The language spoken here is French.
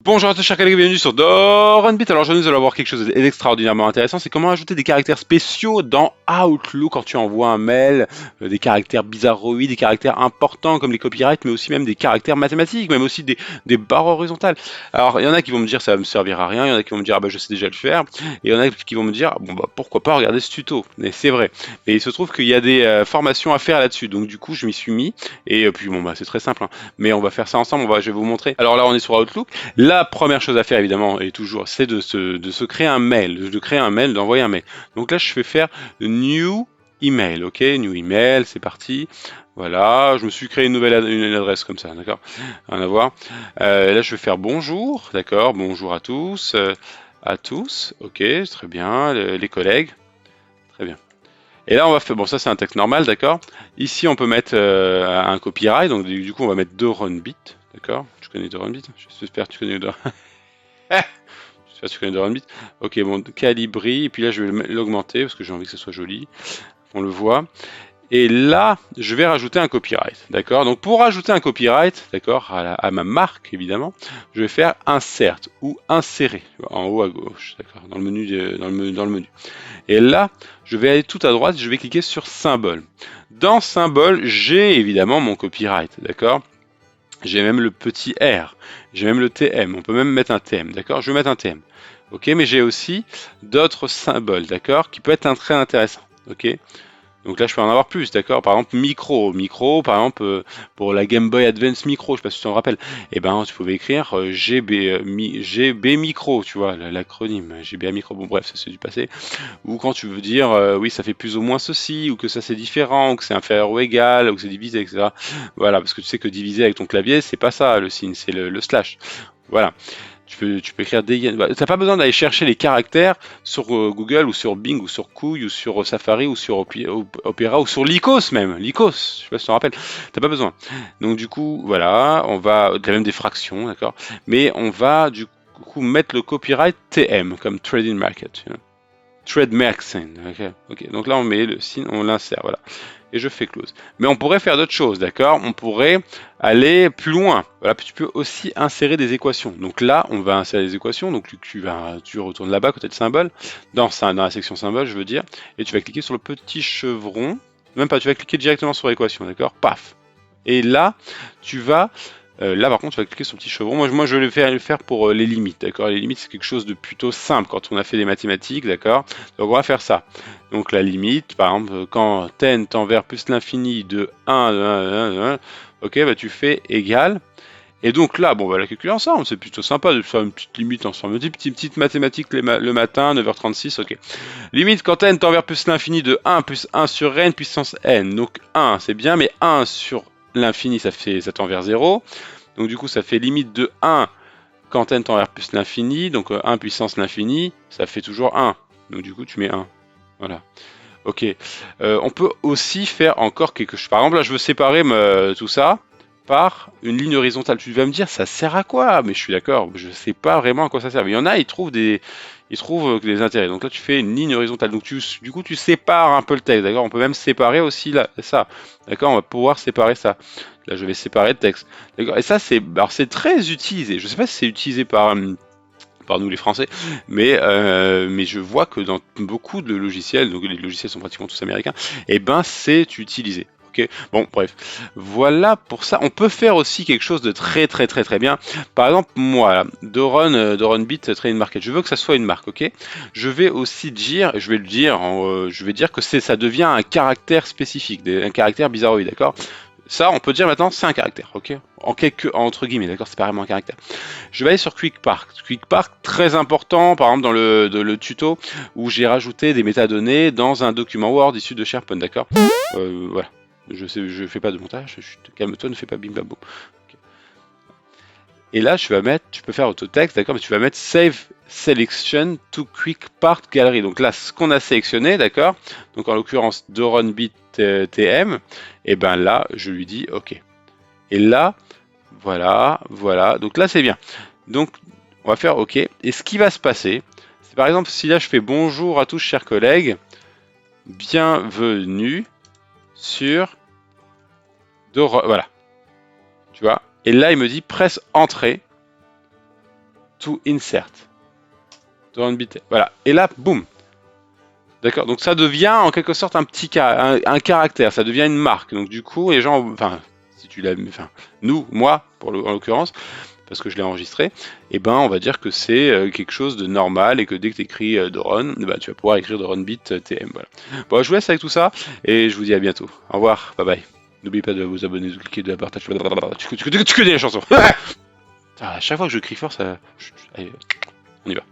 Bonjour à tous chers collègues, bienvenue sur Doronbit. Alors aujourd'hui nous allons voir quelque chose d'extraordinairement intéressant, c'est comment ajouter des caractères spéciaux dans Outlook quand tu envoies un mail, des caractères bizarroïdes, des caractères importants comme les copyrights, mais aussi même des caractères mathématiques, même aussi des barres horizontales. Alors il y en a qui vont me dire ça va me servir à rien, il y en a qui vont me dire ah bah je sais déjà le faire, et il y en a qui vont me dire bon bah pourquoi pas regarder ce tuto. Et c'est vrai. Et il se trouve qu'il y a des formations à faire là-dessus, donc du coup je m'y suis mis, et puis bon bah c'est très simple, hein. Mais on va faire ça ensemble, je vais vous montrer. Alors là on est sur Outlook. La première chose à faire, évidemment, et toujours, c'est de se créer un mail, de créer un mail, d'envoyer un mail. Donc là, je vais faire New Email, ok? New Email, c'est parti. Voilà, je me suis créé une adresse comme ça, d'accord? Rien à voir. Là, je vais faire bonjour, d'accord? Bonjour à tous, ok, très bien. Les collègues, très bien. Et là, on va faire, bon, ça c'est un texte normal, d'accord? Ici, on peut mettre un copyright, donc du coup, on va mettre Doronbit, d'accord? Tu connais Doronbit? J'espère que tu connais Doronbit. Je sais pas si tu connais Doronbit. Ok, bon, Calibri, et puis là je vais l'augmenter parce que j'ai envie que ce soit joli, on le voit. Et là, je vais rajouter un copyright, d'accord? Donc pour rajouter un copyright, d'accord, à ma marque évidemment, je vais faire insert ou insérer, en haut à gauche, d'accord, dans le menu, dans le menu. Et là, je vais aller tout à droite, je vais cliquer sur symbole. Dans symbole, j'ai évidemment mon copyright, d'accord? J'ai même le petit R, j'ai même le TM, on peut même mettre un TM, d'accord? Je vais mettre un TM. Ok, mais j'ai aussi d'autres symboles, d'accord, qui peut être très intéressant. Ok, donc là je peux en avoir plus, d'accord. Par exemple micro, par exemple pour la Game Boy Advance Micro, je sais pas si tu t'en rappelles. Eh ben tu pouvais écrire GB, GB Micro, tu vois, l'acronyme GBA Micro. Bon bref, ça c'est du passé. Ou quand tu veux dire oui ça fait plus ou moins ceci, ou que ça c'est différent, ou que c'est inférieur ou égal, ou que c'est divisé, etc. Voilà, parce que tu sais que diviser avec ton clavier, c'est pas ça le signe, c'est le slash. Voilà. Tu peux écrire des yen. Bah, t'as pas besoin d'aller chercher les caractères sur Google ou sur Bing ou sur Couille ou sur Safari ou sur Opera ou sur Lycos même. Lycos, je sais pas si tu te rappelles. T'as pas besoin. Donc du coup, voilà, on va, t'as même des fractions, d'accord. Mais on va du coup mettre le copyright TM comme Trading Market. Trademark sign. Ok, ok. Donc là, on met le signe, on l'insère, voilà. Et je fais close. Mais on pourrait faire d'autres choses, d'accord? On pourrait aller plus loin. Voilà, puis tu peux aussi insérer des équations. Donc là, on va insérer des équations. Donc tu retournes là-bas, côté de symbole, dans la section symbole, je veux dire, et tu vas cliquer sur le petit chevron. Même pas, tu vas cliquer directement sur l'équation, d'accord? Paf. Et là, tu vas là, par contre, tu vas cliquer sur le petit chevron. Moi je vais le faire pour les limites, d'accord? Les limites, c'est quelque chose de plutôt simple quand on a fait des mathématiques, d'accord? Donc, on va faire ça. Donc, la limite, par exemple, quand n tend vers plus l'infini de 1, ok, bah, tu fais égal. Et donc là, bon, on va la calculer ensemble, c'est plutôt sympa de faire une petite limite ensemble. Petite mathématique le matin, 9h36, ok. Limite quand n tend vers plus l'infini de 1 plus 1 sur n puissance n. Donc 1, c'est bien, mais 1 sur l'infini, ça tend vers 0. Donc du coup, ça fait limite de 1 quand n tend vers plus l'infini. Donc 1 puissance l'infini, ça fait toujours 1. Donc du coup, tu mets 1. Voilà. Ok. On peut aussi faire encore quelque chose. Par exemple, là, je veux séparer tout ça par une ligne horizontale. Tu vas me dire, ça sert à quoi? Mais je suis d'accord, je sais pas vraiment à quoi ça sert. Mais il y en a, ils trouvent des intérêts. Donc là, tu fais une ligne horizontale. Donc du coup, tu sépares un peu le texte. D'accord? On peut même séparer aussi là, ça. D'accord? On va pouvoir séparer ça. Là, je vais séparer le texte. D'accord? Et ça, c'est très utilisé. Je sais pas si c'est utilisé par nous les Français, mais je vois que dans beaucoup de logiciels, donc les logiciels sont pratiquement tous américains, et ben c'est utilisé. Ok, bon, bref, voilà pour ça. On peut faire aussi quelque chose de très très très très bien. Par exemple, moi, Doronbit Trading Market, je veux que ça soit une marque, ok. Je vais aussi dire, je vais dire que ça devient un caractère spécifique, un caractère bizarroïde, d'accord. Ça, on peut dire maintenant, c'est un caractère, ok. Entre guillemets, d'accord, c'est pas vraiment un caractère. Je vais aller sur Quick Park. Quick Park, très important, par exemple dans le tuto où j'ai rajouté des métadonnées dans un document Word issu de SharePoint, d'accord. Voilà. Je fais pas de montage, calme-toi, ne fais pas bim bam boum. Ok. Et là, tu peux faire autotext, d'accord, mais tu vas mettre Save Selection to Quick Park Gallery. Donc là, ce qu'on a sélectionné, d'accord, donc en l'occurrence Doronbit TM, et ben là, je lui dis OK. Et là, voilà, donc là c'est bien. Donc, on va faire OK. Et ce qui va se passer, c'est par exemple, si là je fais bonjour à tous, chers collègues, bienvenue sur Voilà, tu vois. Et là, il me dit presse entrée. to insert. Doronbit. Voilà. Et là, boum. D'accord. Donc ça devient en quelque sorte un petit un caractère. Ça devient une marque. Donc du coup, les gens, enfin, si tu l'as, enfin, nous, moi, en l'occurrence, parce que je l'ai enregistré, et ben on va dire que c'est quelque chose de normal et que dès que tu écris Doron, bah, tu vas pouvoir écrire Doronbit TM. Voilà. Bon, je vous laisse avec tout ça et je vous dis à bientôt. Au revoir, bye bye. N'oubliez pas de vous abonner, de cliquer, de la partager. Tu connais la chanson. À chaque fois que je crie fort, ça. Allez, on y va.